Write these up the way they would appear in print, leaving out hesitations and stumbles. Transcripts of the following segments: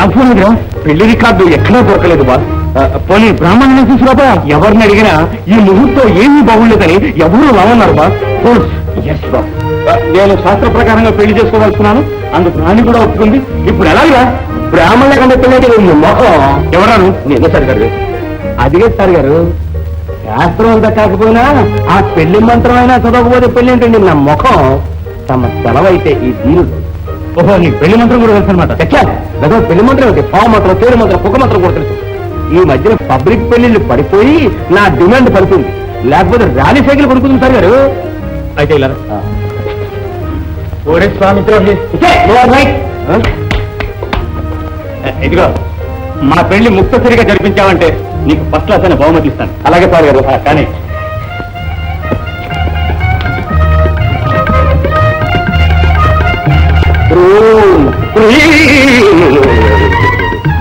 Gramophone దగ్గర పెళ్లి record ఎక్కడా దొరకలేదు బాస్. పోనీ బ్రాహ్మణుని తీసుకురాబా. ఎవరిని అడిగినా ఈ ముహూర్తం ఏమీ బాగుండేదని ఎవరు రావన్నారు బాస్. ఎస్ బాస్, నేను శాస్త్ర ప్రకారంగా పెళ్లి చేసుకోవాల్సుకున్నాను, అందుకు రాణి కూడా ఒప్పుకుంది. ఇప్పుడు ఎలాగా బ్రాహ్మణుల కంటే పెళ్ళి మొహం ఎవరాను నేనే సార్ గారు. అదిగే సార్ గారు, శాస్త్రం అంతా కాకపోయినా ఆ పెళ్లి మంత్రం అయినా చదవకపోతే పెళ్లి ఏంటండి నా ముఖం. తమ సెలవైతే ఈ తీరుడు. ఓహో, నీకు పెళ్లి మంత్రం కూడా తెలుసు అనమాట. చచ్చా పెళ్లి మంత్రం ఏంటి? పావు మంత్రం, పేరు మంత్రం, కుక్క మంత్రం కూడా తెలుసు. ఈ మధ్యన పబ్లిక్ పెళ్లిళ్ళు పడిపోయి నా డిమాండ్ పడుతుంది, లేకపోతే ర్యాలీ సైకిల్ కొనుక్కుంది సార్ గారు. అయితే ఇలా ఇదిగో మన పెళ్లి ముక్తసరిగా జరిపించావంటే నీకు ఫస్ట్ క్లాస్ అనే బహుమతి ఇస్తాను. అలాగే సార్ గారు. కానీ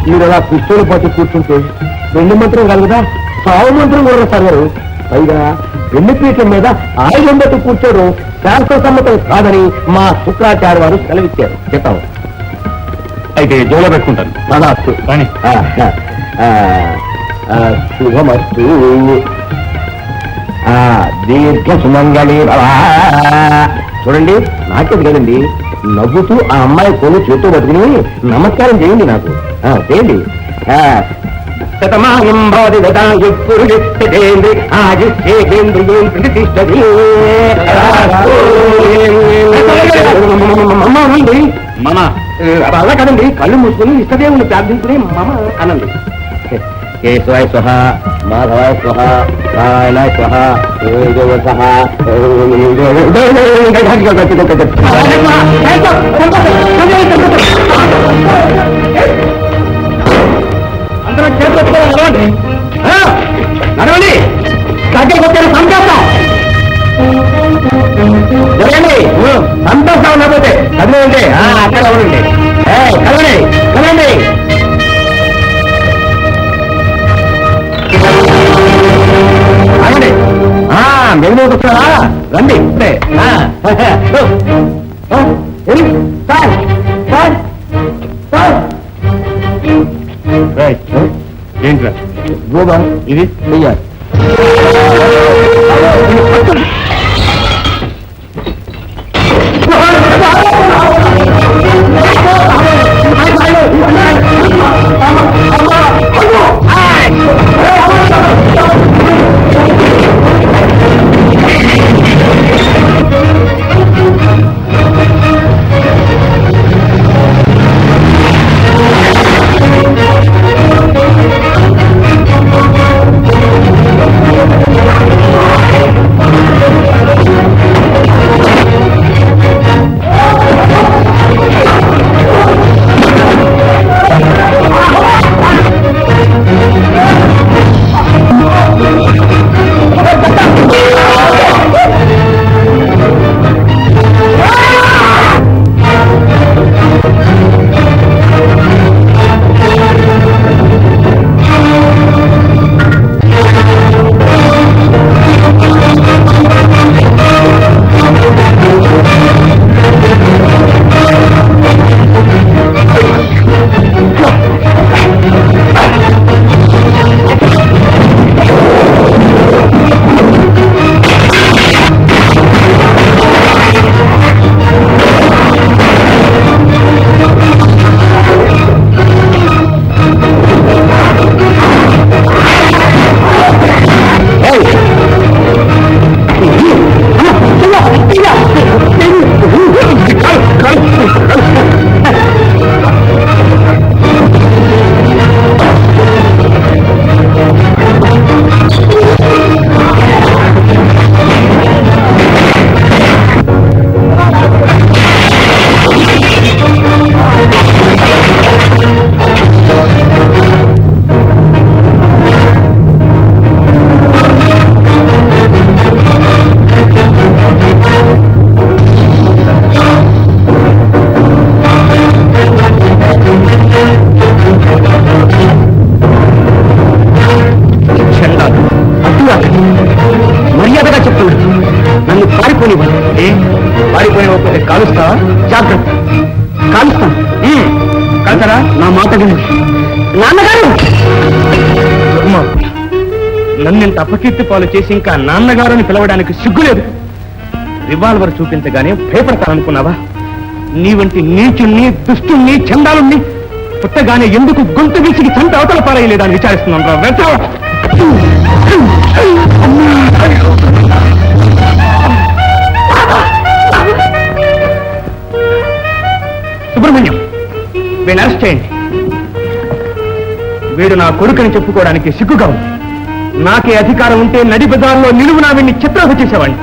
మీరు అలా కృష్ణుని పట్టి కూర్చుంటే పెళ్లి మంత్రం కాదు కదా, సావు మంత్రం కూడా సార్ గారు. పైగా పెళ్లి పీఠం మీద ఆయుధం పెట్టి కూర్చోడం శాస్త్ర సమ్మతం కాదని మా శుక్రాచార్య వారు సెలవిచ్చారు. చెప్తాము. అయితే జోలో పెట్టుకుంటాను. అదాస్తు. కానీ శుభమస్తు, దీర్ఘ సుమంగళి. చూడండి, నాకేది కదండి, నవ్వుతూ ఆ అమ్మాయి కొను చేతూ పట్టుకుని నమస్కారం చేయండి నాకు. చేయండి. శతమానం భవతి దదాయుఃపురుషేంద్రి ఆయుష్యేంద్రియం ప్రతిష్టతి. మమ అలా కదండి, కళ్ళు మూసుకుని ఇష్టదేవుని ప్రార్థించుకుని మమ అనండి. కేశవాయ స్వహ, మాధవాయ స్వహ, నారాయణాయ స్వహ, సహ. అందరూ చేతులు నడవండి, నడవండి. దగ్గరికి వచ్చారు సంతోషం. జరగండి, సంతోషం లేకపోతే చదివండి. అక్కడ ఉండండి, కలవండి కలవండి. మేము వస్తున్నారా? రండి ఇప్పుడే. Sir sir sir. ఏంట్రా గోబా ఇది? పారిపోయి కాలుస్తా. జాగ్రత్త, కాలుస్తాను. కాల్చరా? నా మాట విను. నాన్నగారు నన్ను ఇంత అపకీర్తి పాలు చేసి ఇంకా నాన్నగారుని పిలవడానికి సిగ్గులేదు. రివాల్వర్ చూపించగానే భయపడతాననుకున్నావా? నీ వంటి నీచుణ్ణి, దుష్టుణ్ణి, చండాలుణ్ణి పుట్టగానే ఎందుకు గొంతు విసిగి చంట అవతల పారేయలేదని విచారిస్తున్నాను రా. సుబ్రహ్మణ్యం, వీడిని అరెస్ట్ చేయండి. వీడు నా కొడుకుని చెప్పుకోవడానికి సిగ్గుగా ఉంది. నాకే అధికారం ఉంటే నడి బజార్లో నిలువునా వీడిని చిత్రహింస చేసేవాడిని.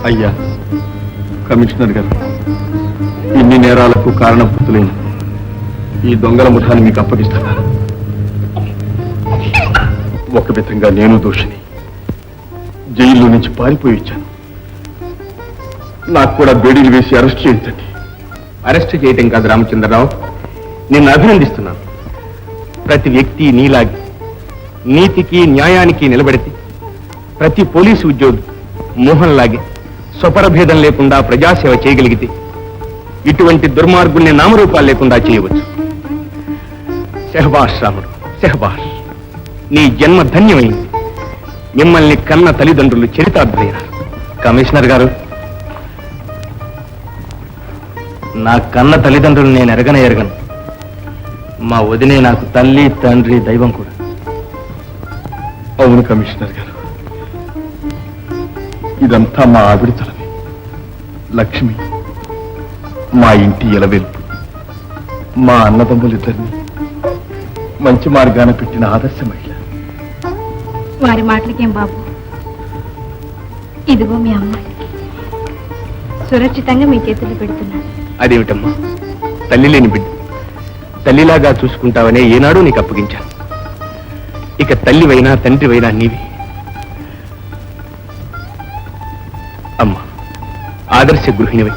అయ్యా కమిషనర్ గారు, ఇన్ని నేరాలకు కారణభూతులైన ఈ దొంగల ముఠాన్ని మీకు అప్పగిస్తాను. ఒక విధంగా నేను దోషిని. జైల్లో నుంచి పారిపోయి వచ్చాను. నాకు కూడా బేడీలు వేసి అరెస్ట్ చేయించండి. అరెస్ట్ చేయటం కాదు రామచంద్రరావు, నిన్ను అభినందిస్తున్నాను. ప్రతి వ్యక్తి నీలాగి నీతికి న్యాయానికి నిలబడితే ప్రతి పోలీసు ఉద్యోగి మోహన్ లాగే స్వపరభేదం లేకుండా ప్రజాసేవ చేయగలిగితే ఇటువంటి దుర్మార్గుల్ని నామరూపాలు లేకుండా చేయవచ్చు. శహబాష్ రాముడు, శహబాష్. నీ జన్మ ధన్యమైంది. మిమ్మల్ని కన్న తల్లిదండ్రులు చరితార్థులైనారు. కమిషనర్ గారు, నా కన్న తల్లిదండ్రులు నేను ఎరగను. మా వదినే నాకు తల్లి, తండ్రి, దైవం కూడా. అవును కమిషనర్ గారు, ఇదంతా మా ఆవిడ తలమే. లక్ష్మి మా ఇంటి ఎలవెల్పు. మా అన్నదమ్ములిద్దరిని మంచి మార్గాన పెట్టిన ఆదర్శ మహిళ. వారి మాటలకేం బాబు, ఇదిగో మీ అమ్మాయి సురక్షితంగా మీ చేతులు పెడుతున్నాను. అదేమిటమ్మా, తల్లి లేని బిడ్డ తల్లిలాగా చూసుకుంటావనే ఏనాడు నీకు అప్పగించాను. ఇక తల్లివైనా తండ్రివైనా నీవి. అమ్మా, ఆదర్శ గృహిణివై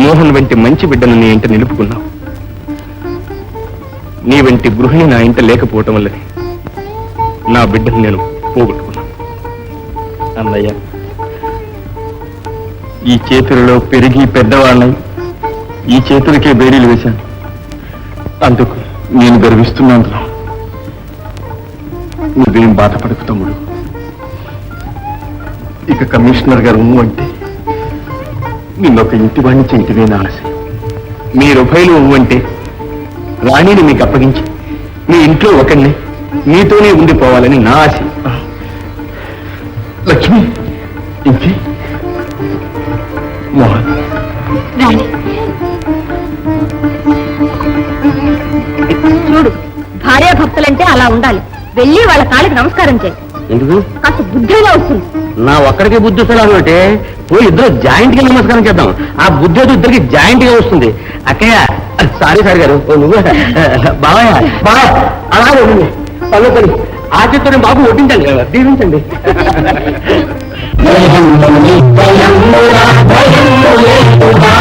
మోహన్ వంటి మంచి బిడ్డను నీ ఇంట నిలుపుకున్నావు. నీ వంటి గృహిణి నా ఇంట లేకపోవటం వల్లనే నా బిడ్డను నేను పోగొట్టుకున్నాను. అన్నయ్య, ఈ చేతులలో పెరిగి పెద్దవాళ్ళని ఈ చేతులకే బేడీలు వేశాను. అందుకు నేను గర్విస్తున్నాను. నువ్వేం బాధపడకు తమ్ముడు. ఇక కమిషనర్ గారు అంటే నిన్నొక ఇంటి వాడిని చెంటివే నా ఆశ. మీరుభయలు అంటే రాణిని మీకు అప్పగించి మీ ఇంట్లో ఒకరిని మీతోనే ఉండిపోవాలని నా ఆశ. లక్ష్మి, ఇంకే మోహన్, చూడు, భార్యాభక్తులంటే అలా ఉండాలి. వెళ్ళి వాళ్ళ కాళ్ళకి నమస్కారం చేయి. ఎందుకు? కాస్త బుద్ధిగా వస్తుంది. నా ఒక్కడికి బుద్ధి వస్తుంది అంటే పోయి ఇద్దరు జాయింట్ గా నమస్కారం చేద్దాం. ఆ బుద్ధి అయితే ఇద్దరికి జాయింట్ గా వస్తుంది. అక్కయ్య, సారీ సార్ గారు, నువ్వు బావయ్య బావ అలాగే పనుకొని ఆచిత్తుని బాబు వడ్డించండి, దీవించండి. భయము లేదుగా.